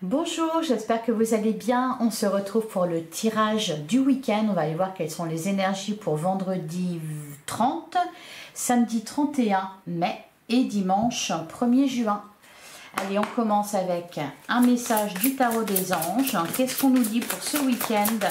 Bonjour, j'espère que vous allez bien. On se retrouve pour le tirage du week-end. On va aller voir quelles sont les énergies pour vendredi 30, samedi 31 mai et dimanche 1er juin. Allez, on commence avec un message du tarot des anges. Qu'est-ce qu'on nous dit pour ce week-end?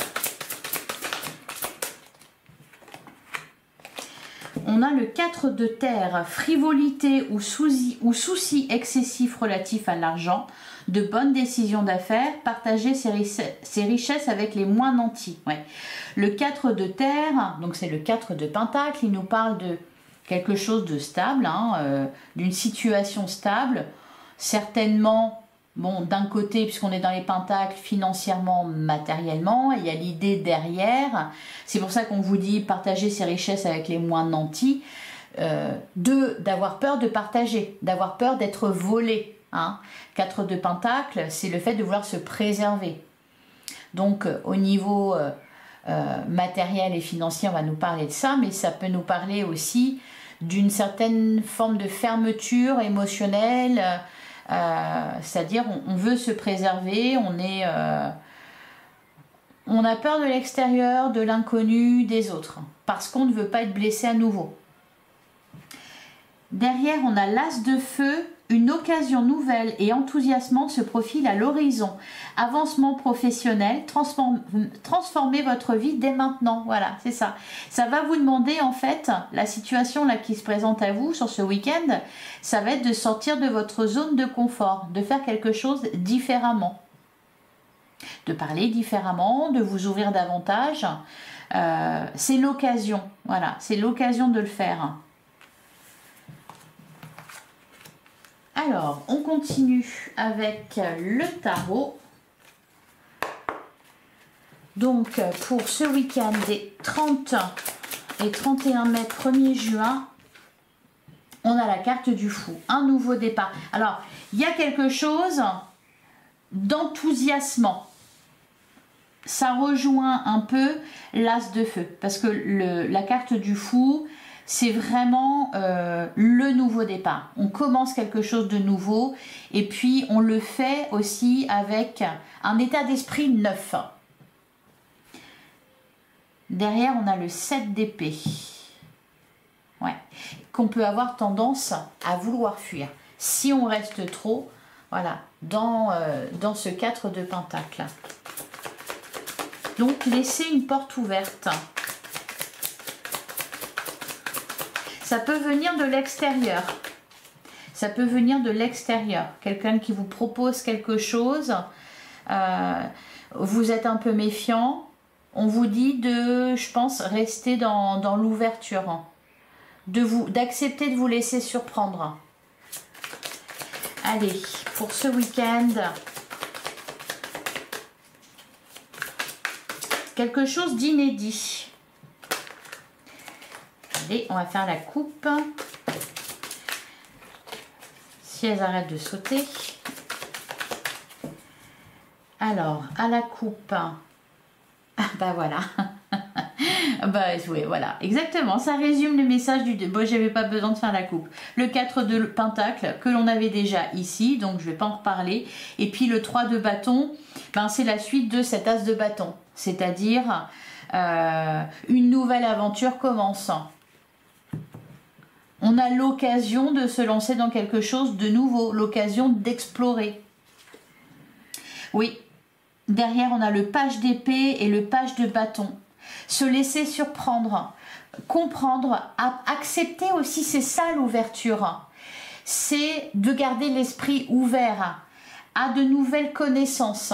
On a le 4 de terre, frivolité ou soucis excessifs relatifs à l'argent, de bonnes décisions d'affaires, partager ses richesses avec les moins nantis. Ouais. Le 4 de terre, donc c'est le 4 de pentacle, il nous parle de quelque chose de stable, d'une situation stable, certainement. Bon, d'un côté, puisqu'on est dans les pentacles, financièrement, matériellement, il y a l'idée derrière. C'est pour ça qu'on vous dit partager ses richesses avec les moins nantis. D'avoir peur de partager, d'avoir peur d'être volé. 4 de pentacle, c'est le fait de vouloir se préserver. Donc, au niveau matériel et financier, on va nous parler de ça, mais ça peut nous parler aussi d'une certaine forme de fermeture émotionnelle. C'est-à-dire on veut se préserver, on a peur de l'extérieur, de l'inconnu, des autres, parce qu'on ne veut pas être blessé à nouveau. Derrière, on a l'as de feu, une occasion nouvelle et enthousiasmante se profile à l'horizon. Avancement professionnel, transformez votre vie dès maintenant. Voilà, c'est ça. Ça va vous demander, en fait, la situation là qui se présente à vous sur ce week-end, ça va être de sortir de votre zone de confort, de faire quelque chose différemment. De parler différemment, de vous ouvrir davantage. C'est l'occasion, voilà, c'est l'occasion de le faire. Alors, on continue avec le tarot. Donc, pour ce week-end des 30 et 31 mai, 1er juin, on a la carte du fou, un nouveau départ. Alors, il y a quelque chose d'enthousiasmant. Ça rejoint un peu l'as de feu, parce que la carte du fou, c'est vraiment le nouveau départ. On commence quelque chose de nouveau et puis on le fait aussi avec un état d'esprit neuf. Derrière, on a le 7 d'épée. Ouais. Qu'on peut avoir tendance à vouloir fuir. Si on reste trop, voilà, dans ce 4 de pentacle. Donc, laissez une porte ouverte. Ça peut venir de l'extérieur. Ça peut venir de l'extérieur. Quelqu'un qui vous propose quelque chose. Vous êtes un peu méfiant. On vous dit de, je pense, rester dans l'ouverture. D'accepter de vous laisser surprendre. Allez, pour ce week-end, quelque chose d'inédit. Allez, on va faire la coupe. Si elles arrêtent de sauter. Alors, à la coupe. Ah, bah voilà. Bah oui, voilà. Exactement, ça résume le message du... Bon, j'avais pas besoin de faire la coupe. Le 4 de pentacle, que l'on avait déjà ici, donc je vais pas en reparler. Et puis le 3 de bâton, ben, c'est la suite de cet as de bâton. C'est-à-dire, une nouvelle aventure commence. On a l'occasion de se lancer dans quelque chose de nouveau, l'occasion d'explorer. Oui, derrière on a le page d'épée et le page de bâton. Se laisser surprendre, comprendre, accepter aussi, c'est ça l'ouverture. C'est de garder l'esprit ouvert à de nouvelles connaissances.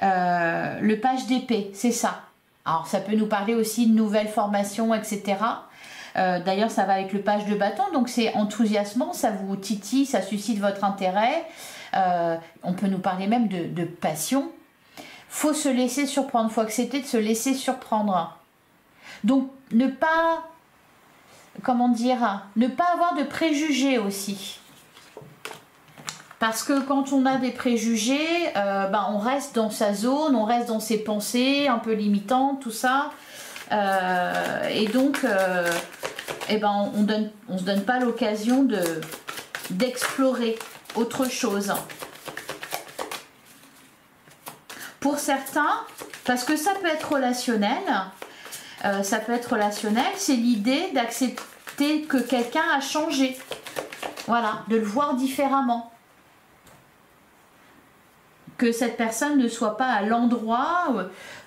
Le page d'épée, c'est ça. Alors ça peut nous parler aussi de nouvelles formations, etc. D'ailleurs, ça va avec le page de bâton, donc c'est enthousiasmant, ça vous titille, ça suscite votre intérêt. On peut nous parler même de passion. Faut se laisser surprendre, faut accepter de se laisser surprendre. Donc, ne pas, comment dire, ne pas avoir de préjugés aussi. Parce que quand on a des préjugés, on reste dans sa zone, on reste dans ses pensées un peu limitantes, tout ça. Et donc, on se donne pas l'occasion d'explorer autre chose. Pour certains, parce que ça peut être relationnel, c'est l'idée d'accepter que quelqu'un a changé. Voilà, de le voir différemment. Que cette personne ne soit pas à l'endroit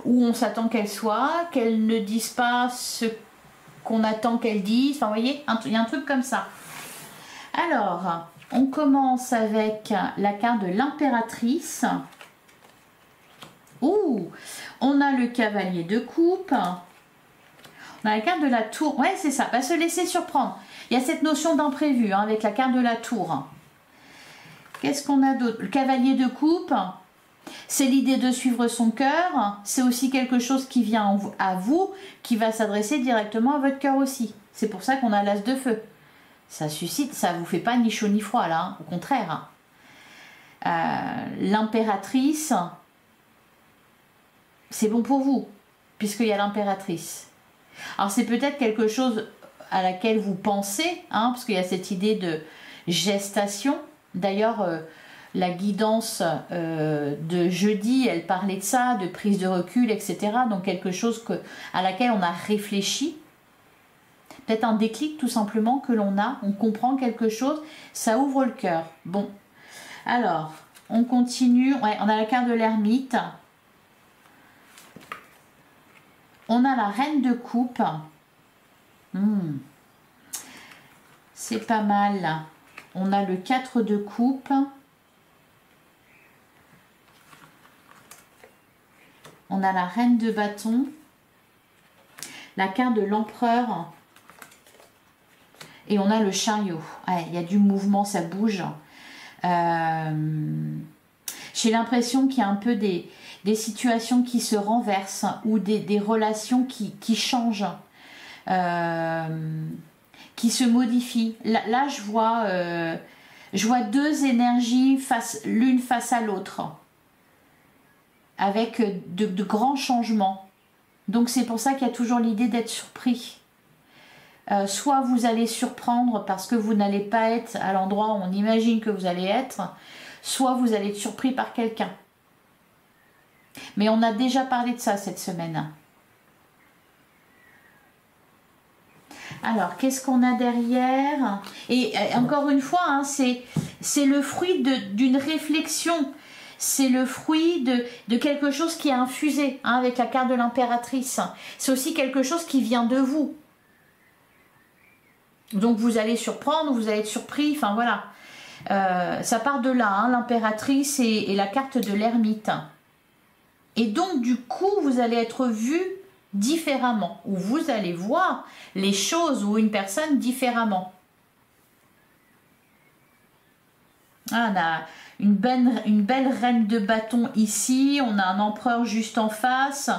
où on s'attend qu'elle soit, qu'elle ne dise pas ce qu'on attend qu'elle dise. Enfin, vous voyez, il y a un truc comme ça. Alors, on commence avec la carte de l'impératrice. Ouh, on a le cavalier de coupe. On a la carte de la tour. Ouais, c'est ça, va se laisser surprendre. Il y a cette notion d'imprévu hein, avec la carte de la tour. Qu'est-ce qu'on a d'autre? Le cavalier de coupe, c'est l'idée de suivre son cœur. C'est aussi quelque chose qui vient à vous, qui va s'adresser directement à votre cœur aussi. C'est pour ça qu'on a l'as de feu. Ça suscite, ça vous fait pas ni chaud ni froid là, hein, au contraire. L'impératrice, c'est bon pour vous, puisqu'il y a l'impératrice. Alors c'est peut-être quelque chose à laquelle vous pensez, hein, parce qu'il y a cette idée de gestation. D'ailleurs, la guidance de jeudi, elle parlait de ça, de prise de recul, etc. Donc quelque chose à laquelle on a réfléchi. Peut-être un déclic tout simplement que l'on a, on comprend quelque chose, ça ouvre le cœur. Bon, alors, on continue. Ouais, on a la carte de l'ermite. On a la reine de coupe. C'est pas mal. On a le 4 de coupe. On a la reine de bâton. La carte de l'empereur. Et on a le chariot. Ouais, il y a du mouvement, ça bouge. J'ai l'impression qu'il y a un peu des situations qui se renversent ou des relations qui changent, qui se modifient. Là je vois deux énergies l'une face à l'autre, avec de grands changements. Donc c'est pour ça qu'il y a toujours l'idée d'être surpris. Soit vous allez surprendre parce que vous n'allez pas être à l'endroit où on imagine que vous allez être, soit vous allez être surpris par quelqu'un. Mais on a déjà parlé de ça cette semaine. Alors, qu'est-ce qu'on a derrière? Et encore une fois, hein, c'est le fruit d'une réflexion. C'est le fruit de quelque chose qui a infusé, hein, avec la carte de l'impératrice. C'est aussi quelque chose qui vient de vous. Donc vous allez surprendre, vous allez être surpris, enfin voilà. Ça part de là, hein, l'impératrice et la carte de l'ermite. Et donc du coup, vous allez être vu différemment, ou vous allez voir les choses ou une personne différemment. Ah, on a une belle reine de bâton ici, on a un empereur juste en face,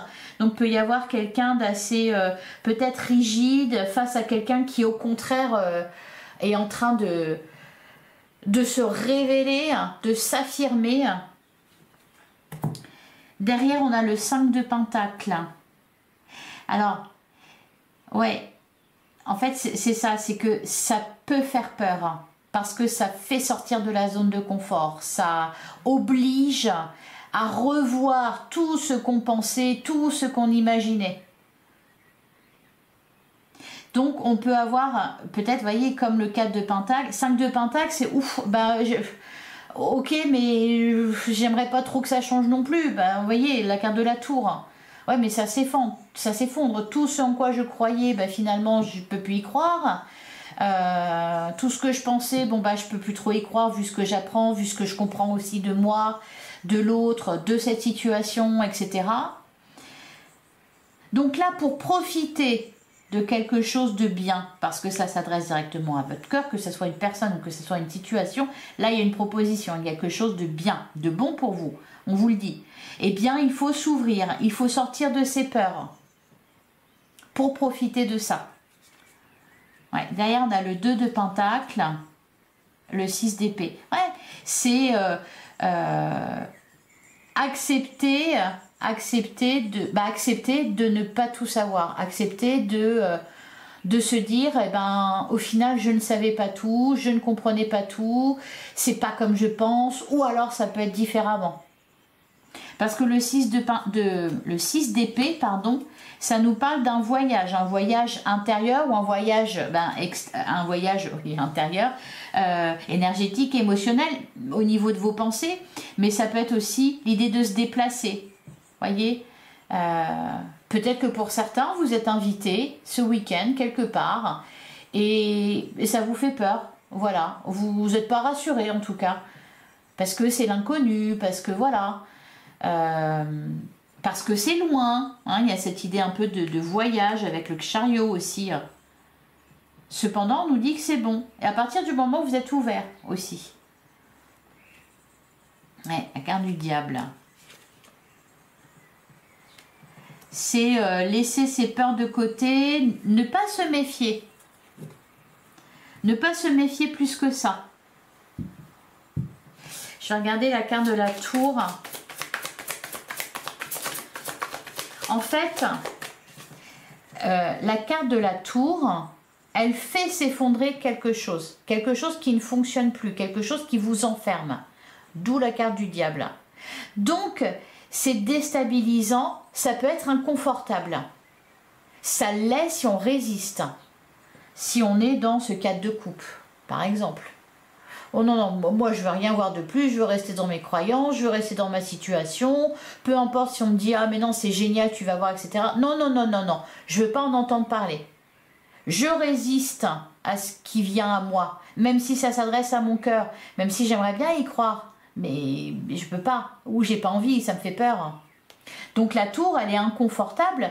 donc peut y avoir quelqu'un d'assez peut-être rigide face à quelqu'un qui au contraire est en train de se révéler, de s'affirmer. Derrière on a le 5 de Pentacle. Alors, ouais, en fait c'est ça, c'est que ça peut faire peur, hein. Parce que ça fait sortir de la zone de confort, ça oblige à revoir tout ce qu'on pensait, tout ce qu'on imaginait. Donc on peut avoir, peut-être, vous voyez, comme le 4 de Pentacle, 5 de Pentacle, c'est ouf, bah, ok, mais j'aimerais pas trop que ça change non plus, bah, vous voyez, la carte de la tour, ouais, mais ça s'effondre, tout ce en quoi je croyais, bah, finalement, je peux plus y croire. Tout ce que je pensais, bon bah je peux plus trop y croire vu ce que j'apprends, vu ce que je comprends aussi de moi, de l'autre, de cette situation, etc. Donc là, pour profiter de quelque chose de bien, parce que ça s'adresse directement à votre cœur, que ce soit une personne ou que ce soit une situation, là il y a une proposition, il y a quelque chose de bien, de bon pour vous, on vous le dit. Eh bien, il faut s'ouvrir, il faut sortir de ses peurs pour profiter de ça. Ouais, derrière, on a le 2 de Pentacle, le 6 d'épée. Ouais, c'est accepter de ne pas tout savoir. Accepter de se dire, eh ben, au final, je ne savais pas tout, je ne comprenais pas tout, c'est pas comme je pense, ou alors ça peut être différemment. Parce que le 6 d'épée, pardon, ça nous parle d'un voyage intérieur ou un voyage, intérieur, énergétique, émotionnel au niveau de vos pensées, mais ça peut être aussi l'idée de se déplacer. Voyez, peut-être que pour certains, vous êtes invités ce week-end quelque part et ça vous fait peur. Voilà, vous n'êtes pas rassurés en tout cas, parce que c'est l'inconnu, parce que voilà, parce que c'est loin, hein, il y a cette idée un peu de voyage avec le chariot aussi. Cependant, on nous dit que c'est bon, et à partir du moment où vous êtes ouvert aussi. Ouais, la carte du diable. C'est laisser ses peurs de côté, ne pas se méfier. Ne pas se méfier plus que ça. Je vais regarder la carte de la tour. En fait, la carte de la tour, elle fait s'effondrer quelque chose qui ne fonctionne plus, quelque chose qui vous enferme. D'où la carte du diable. Donc, c'est déstabilisant, ça peut être inconfortable. Ça l'est si on résiste. Si on est dans ce cadre de coupe, par exemple. Oh non, non, moi je veux rien voir de plus, je veux rester dans mes croyances, je veux rester dans ma situation, peu importe si on me dit ah mais non c'est génial, tu vas voir, etc. Non, non, non, non, non, je veux pas en entendre parler. Je résiste à ce qui vient à moi, même si ça s'adresse à mon cœur, même si j'aimerais bien y croire, mais je peux pas, ou j'ai pas envie, ça me fait peur. Donc la tour, elle est inconfortable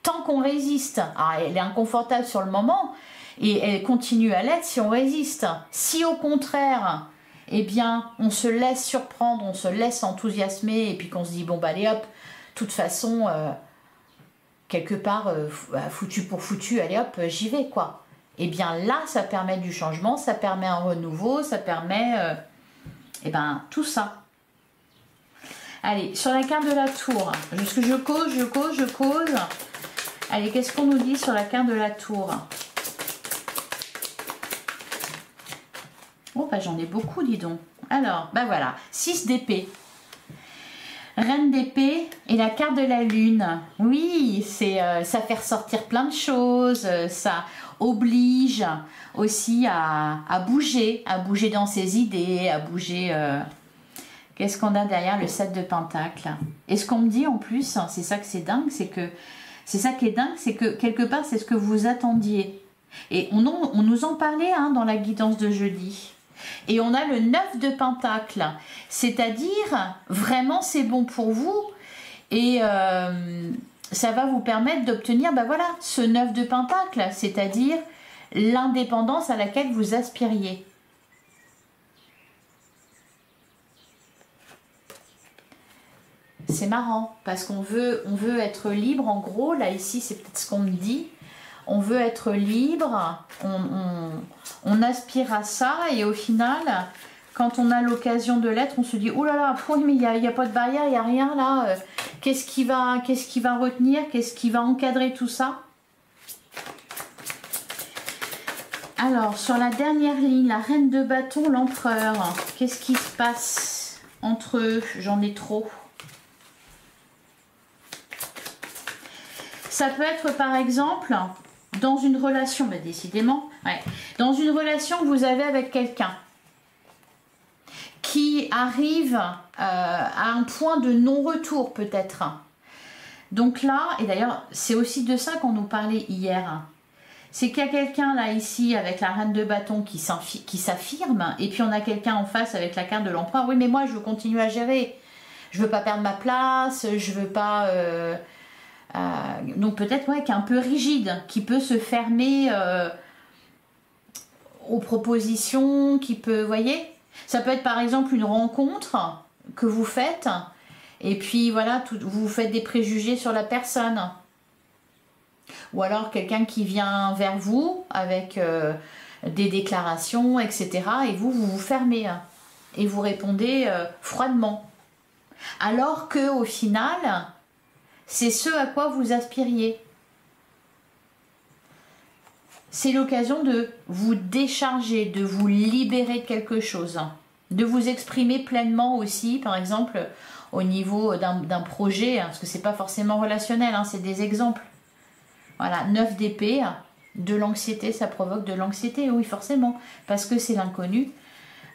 tant qu'on résiste. Ah, elle est inconfortable sur le moment, et elle continue à l'être si on résiste. Si au contraire, eh bien, on se laisse surprendre, on se laisse enthousiasmer, et puis qu'on se dit, bon, bah allez hop, de toute façon, quelque part, foutu pour foutu, allez hop, j'y vais, quoi. Eh bien là, ça permet du changement, ça permet un renouveau, ça permet, eh ben, tout ça. Allez, sur la carte de la tour, je cause. Allez, qu'est-ce qu'on nous dit sur la carte de la tour? Oh, bah j'en ai beaucoup, dis donc. Alors, bah voilà, 6 d'épée. Reine d'épée et la carte de la lune. Oui, c'est ça fait ressortir plein de choses, ça oblige aussi à bouger dans ses idées, à bouger... Qu'est-ce qu'on a derrière le 7 de Pentacle? Et ce qu'on me dit en plus, c'est ça que c'est dingue, c'est ça qui est dingue, c'est que quelque part c'est ce que vous attendiez. Et on nous en parlait hein, dans la guidance de jeudi. Et on a le 9 de Pentacle, c'est-à-dire vraiment c'est bon pour vous et ça va vous permettre d'obtenir ben voilà, ce 9 de Pentacle, c'est-à-dire l'indépendance à laquelle vous aspiriez. C'est marrant parce qu'on veut être libre en gros, là ici c'est peut-être ce qu'on me dit. On veut être libre, on aspire à ça et au final, quand on a l'occasion de l'être, on se dit oh là là, oui, mais il n'y a pas de barrière, il n'y a rien là. Qu'est-ce qui va retenir, qu'est-ce qui va encadrer tout ça? Alors, sur la dernière ligne, la reine de bâton, l'empereur, qu'est-ce qui se passe entre eux? J'en ai trop. Ça peut être par exemple... dans une relation, bah décidément, ouais, dans une relation que vous avez avec quelqu'un qui arrive à un point de non-retour peut-être. Donc là, et d'ailleurs c'est aussi de ça qu'on nous parlait hier, c'est qu'il y a quelqu'un là ici avec la reine de bâton qui s'affirme et puis on a quelqu'un en face avec la carte de l'empereur. Oui mais moi je veux continuer à gérer, je veux pas perdre ma place, je veux pas... donc peut-être ouais, qui est un peu rigide, qui peut se fermer aux propositions, qui peut, voyez, ça peut être par exemple une rencontre que vous faites et puis voilà, vous faites des préjugés sur la personne ou alors quelqu'un qui vient vers vous avec des déclarations, etc. et vous vous fermez et vous répondez froidement alors que au final c'est ce à quoi vous aspiriez. C'est l'occasion de vous décharger, de vous libérer de quelque chose. de vous exprimer pleinement aussi, par exemple, au niveau d'un projet, hein, parce que c'est pas forcément relationnel, hein, c'est des exemples. Voilà, 9 d'épée, de l'anxiété, ça provoque de l'anxiété, oui, forcément, parce que c'est l'inconnu.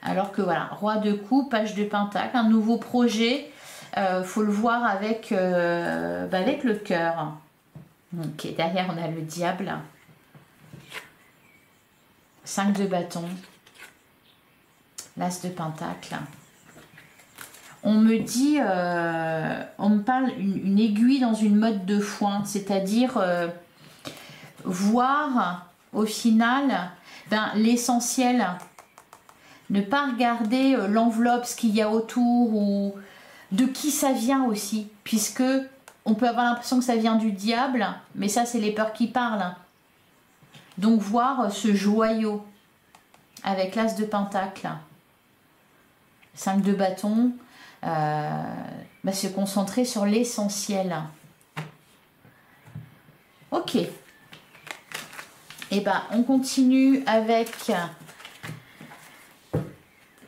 Alors que voilà, roi de coupe, page de pentacle, un nouveau projet, faut le voir avec, avec le cœur. Ok, derrière on a le diable. 5 de bâton. L'as de pentacle. On me dit, on me parle une aiguille dans une motte de foin, c'est-à-dire voir au final l'essentiel. Ne pas regarder l'enveloppe, ce qu'il y a autour ou de qui ça vient aussi, puisque on peut avoir l'impression que ça vient du diable, mais ça c'est les peurs qui parlent. Donc voir ce joyau avec l'as de pentacle, 5 de bâton, se concentrer sur l'essentiel. Ok. Et on continue avec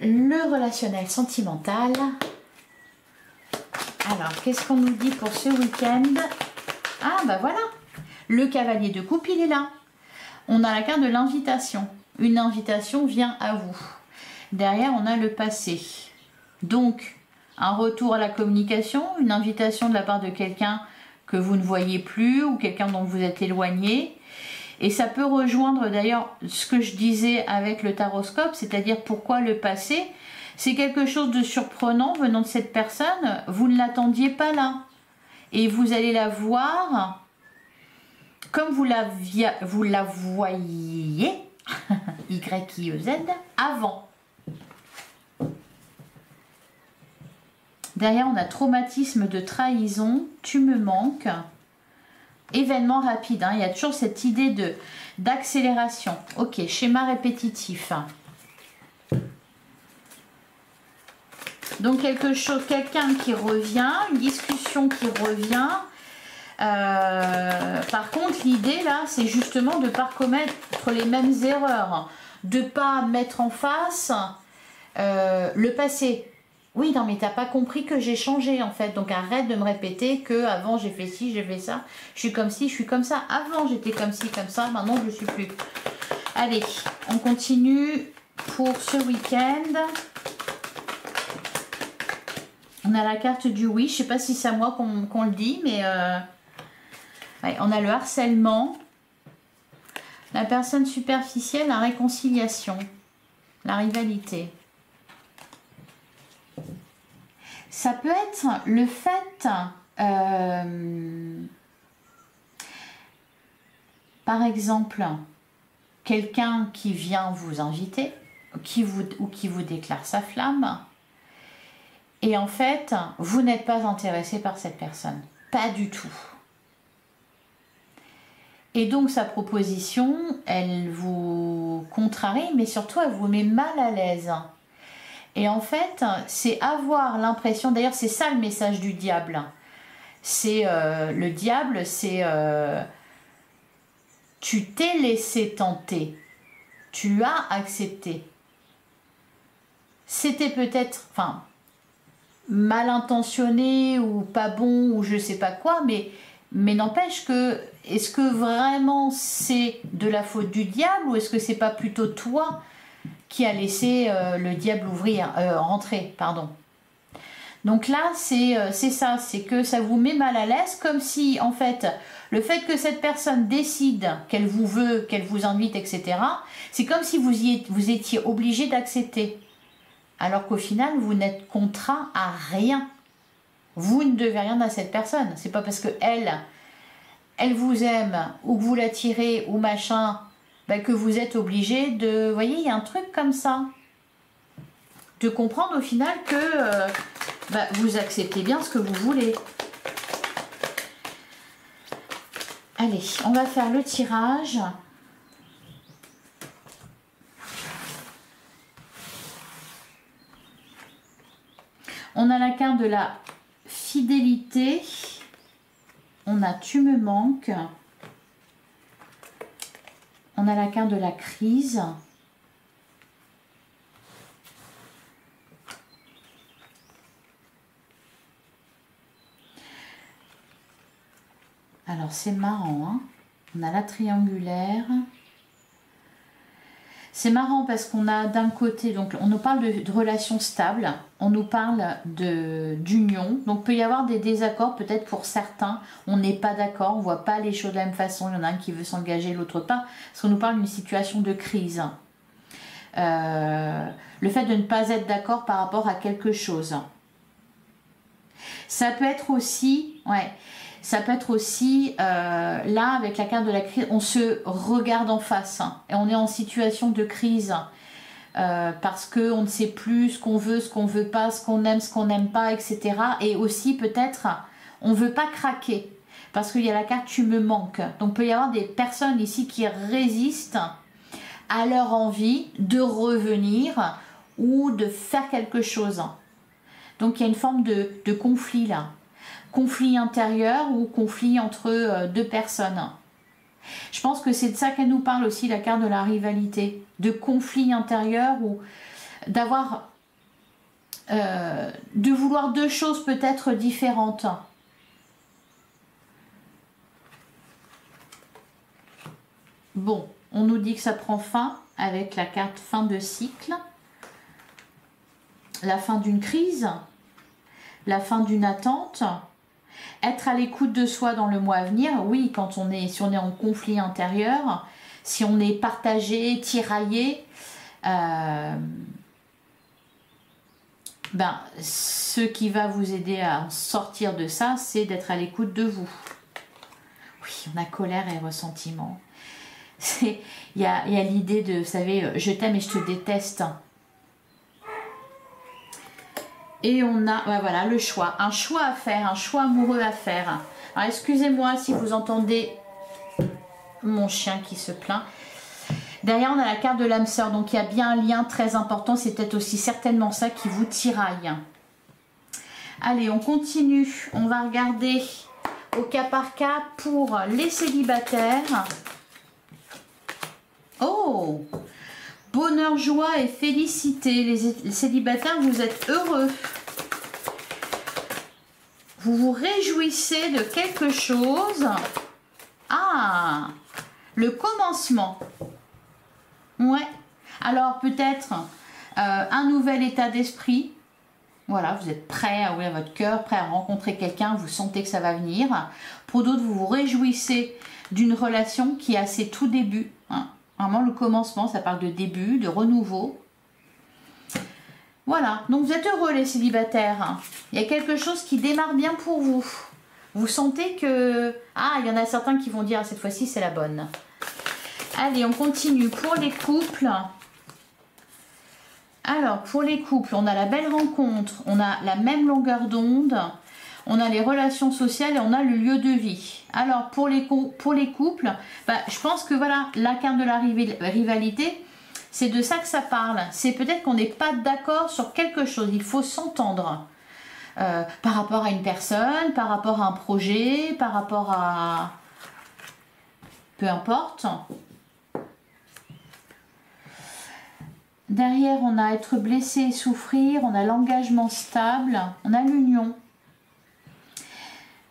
le relationnel sentimental. Alors, qu'est-ce qu'on nous dit pour ce week-end? Ah, voilà. Le cavalier de coupe, il est là. On a la carte de l'invitation. Une invitation vient à vous. Derrière, on a le passé. Donc, un retour à la communication, une invitation de la part de quelqu'un que vous ne voyez plus ou quelqu'un dont vous êtes éloigné. Et ça peut rejoindre d'ailleurs ce que je disais avec le taroscope, c'est-à-dire pourquoi le passé. C'est quelque chose de surprenant venant de cette personne, vous ne l'attendiez pas là. Et vous allez la voir comme vous la voyiez, Y-I-E-Z, avant. Derrière, on a traumatisme de trahison, tu me manques. Événement rapide, hein. Il y a toujours cette idée d'accélération. Ok, schéma répétitif. Donc quelqu'un qui revient, une discussion qui revient. Par contre, l'idée là, c'est justement de ne pas commettre les mêmes erreurs, de ne pas mettre en face le passé. Oui, non, mais t'as pas compris que j'ai changé en fait. Donc arrête de me répéter que avant j'ai fait ci, j'ai fait ça. Je suis comme ci, je suis comme ça. Avant j'étais comme ci, comme ça. Maintenant je ne suis plus. Allez, on continue pour ce week-end. On a la carte du oui. Je sais pas si c'est à moi qu'on le dit, mais ouais, on a le harcèlement, la personne superficielle, la réconciliation, la rivalité. Ça peut être le fait, par exemple, quelqu'un qui vient vous inviter, ou qui vous déclare sa flamme, et en fait, vous n'êtes pas intéressé par cette personne. Pas du tout. Et donc, sa proposition, elle vous contrarie, mais surtout, elle vous met mal à l'aise. Et en fait, c'est avoir l'impression, d'ailleurs c'est ça le message du diable, c'est le diable, c'est tu t'es laissé tenter, tu as accepté. C'était peut-être, mal intentionné ou pas bon ou je sais pas quoi, mais n'empêche que, est-ce que vraiment c'est de la faute du diable ou est-ce que c'est pas plutôt toi qui a laissé le diable rentrer, pardon. Donc là, c'est ça, c'est que ça vous met mal à l'aise, comme si, en fait, le fait que cette personne décide qu'elle vous veut, qu'elle vous invite, etc., c'est comme si vous étiez obligé d'accepter. Alors qu'au final, vous n'êtes contraint à rien. Vous ne devez rien à cette personne. C'est pas parce que elle vous aime, ou que vous l'attirez, ou machin, que vous êtes obligé de... Vous voyez, il y a un truc comme ça. De comprendre au final que vous acceptez bien ce que vous voulez. Allez, on va faire le tirage. On a la carte de la fidélité. On a tu me manques. On a la carte de la crise. Alors c'est marrant, hein. On a la triangulaire. C'est marrant parce qu'on a d'un côté, donc on nous parle de relations stables, on nous parle d'union, donc il peut y avoir des désaccords peut-être pour certains, on n'est pas d'accord, on ne voit pas les choses de la même façon, il y en a un qui veut s'engager, l'autre pas, parce qu'on nous parle d'une situation de crise. Le fait de ne pas être d'accord par rapport à quelque chose. Ça peut être aussi, ça peut être aussi, là, avec la carte de la crise, on se regarde en face et on est en situation de crise parce qu'on ne sait plus ce qu'on veut pas, ce qu'on n'aime pas, etc. Et aussi, peut-être, on ne veut pas craquer parce qu'il y a la carte « tu me manques ». Donc, il peut y avoir des personnes ici qui résistent à leur envie de revenir ou de faire quelque chose. Donc, il y a une forme de conflit là. Conflit intérieur ou conflit entre deux personnes. Je pense que c'est de ça qu'elle nous parle aussi, la carte de la rivalité, de conflit intérieur ou d'avoir, de vouloir deux choses peut-être différentes. Bon, on nous dit que ça prend fin avec la carte fin de cycle, la fin d'une crise, la fin d'une attente. Être à l'écoute de soi dans le mois à venir, oui, si on est en conflit intérieur, si on est partagé, tiraillé, ce qui va vous aider à sortir de ça, c'est d'être à l'écoute de vous. Oui, on a colère et ressentiment. Il y a l'idée de, vous savez, je t'aime et je te déteste. Et on a, voilà, le choix. Un choix à faire, un choix amoureux à faire. Alors, excusez-moi si vous entendez mon chien qui se plaint. Derrière, on a la carte de l'âme sœur. Donc, il y a bien un lien très important. C'est peut-être aussi certainement ça qui vous tiraille. Allez, on continue. On va regarder au cas par cas pour les célibataires. Oh! Bonheur, joie et félicité. Les célibataires, vous êtes heureux. Vous vous réjouissez de quelque chose. Ah, le commencement. Ouais. Alors peut-être un nouvel état d'esprit. Voilà, vous êtes prêt à ouvrir votre cœur, prêt à rencontrer quelqu'un, vous sentez que ça va venir. Pour d'autres, vous vous réjouissez d'une relation qui est à ses tout débuts. Hein. Vraiment, le commencement, ça parle de début, de renouveau. Voilà, donc vous êtes heureux les célibataires. Il y a quelque chose qui démarre bien pour vous. Vous sentez que... Ah, il y en a certains qui vont dire, cette fois-ci, c'est la bonne. Allez, on continue. Pour les couples... Alors, pour les couples, on a la belle rencontre, on a la même longueur d'onde, on a les relations sociales et on a le lieu de vie. Alors, pour les couples, je pense que voilà, la carte de la rivalité, c'est de ça que ça parle. C'est peut-être qu'on n'est pas d'accord sur quelque chose, il faut s'entendre. Par rapport à une personne, par rapport à un projet, par rapport à... peu importe. Derrière, on a être blessé et souffrir, on a l'engagement stable, on a l'union.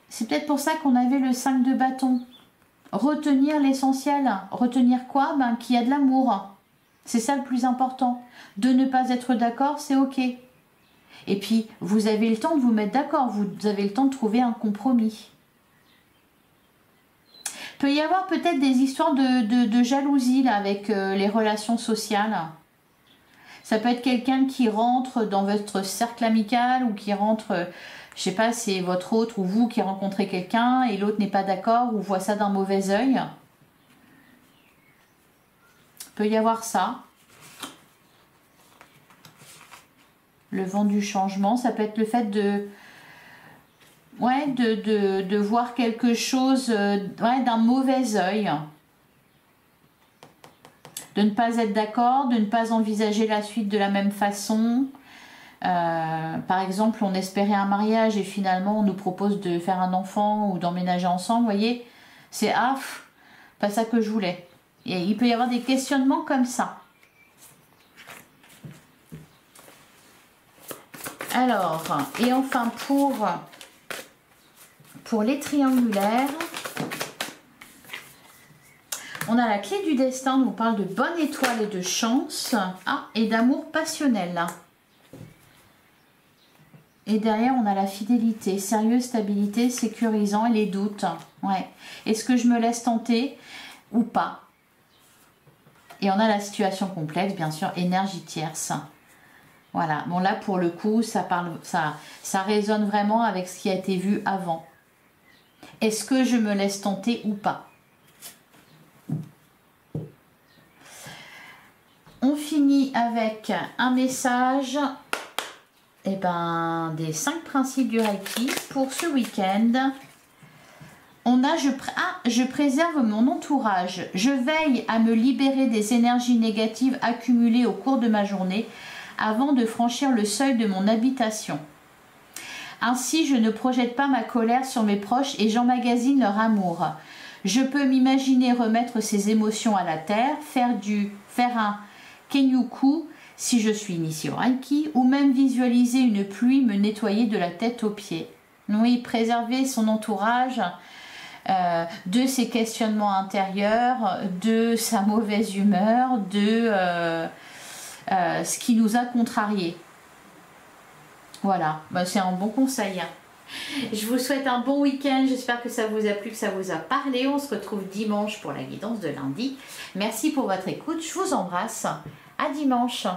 C'est peut-être pour ça qu'on avait le 5 de bâton. Retenir l'essentiel. Retenir quoi? Qu'il y a de l'amour. C'est ça le plus important. De ne pas être d'accord, c'est ok. Et puis, vous avez le temps de vous mettre d'accord, vous avez le temps de trouver un compromis. Il peut y avoir peut-être des histoires de jalousie là, avec les relations sociales. Ça peut être quelqu'un qui rentre dans votre cercle amical ou qui rentre, je sais pas, c'est votre autre ou vous qui rencontrez quelqu'un et l'autre n'est pas d'accord ou voit ça d'un mauvais œil. Il peut y avoir ça. Le vent du changement, ça peut être le fait de... Ouais, de voir quelque chose d'un mauvais œil. De ne pas être d'accord, de ne pas envisager la suite de la même façon. Par exemple, on espérait un mariage et finalement on nous propose de faire un enfant ou d'emménager ensemble. Vous voyez, c'est pas ça que je voulais. Et il peut y avoir des questionnements comme ça. Alors, et enfin pour les triangulaires, On a la clé du destin, on nous parle de bonne étoile et de chance. Ah, et d'amour passionnel. Et derrière, on a la fidélité, sérieux, stabilité, sécurisant et les doutes. Ouais. Est-ce que je me laisse tenter ou pas? Et on a la situation complexe, bien sûr, énergie tierce. Voilà. Bon, là, pour le coup, ça résonne vraiment avec ce qui a été vu avant. Est-ce que je me laisse tenter ou pas? On finit avec un message des 5 principes du Reiki pour ce week-end. On a je préserve mon entourage. Je veille à me libérer des énergies négatives accumulées au cours de ma journée avant de franchir le seuil de mon habitation. Ainsi, je ne projette pas ma colère sur mes proches et j'emmagasine leur amour. Je peux m'imaginer remettre ces émotions à la terre, faire un Kenyuku si je suis initiée au Reiki, ou même visualiser une pluie me nettoyer de la tête aux pieds. Oui, préserver son entourage de ses questionnements intérieurs, de sa mauvaise humeur, de ce qui nous a contrariés. Voilà, c'est un bon conseil. Je vous souhaite un bon week-end, j'espère que ça vous a plu, que ça vous a parlé. On se retrouve dimanche pour la guidance de lundi. Merci pour votre écoute, je vous embrasse. À dimanche.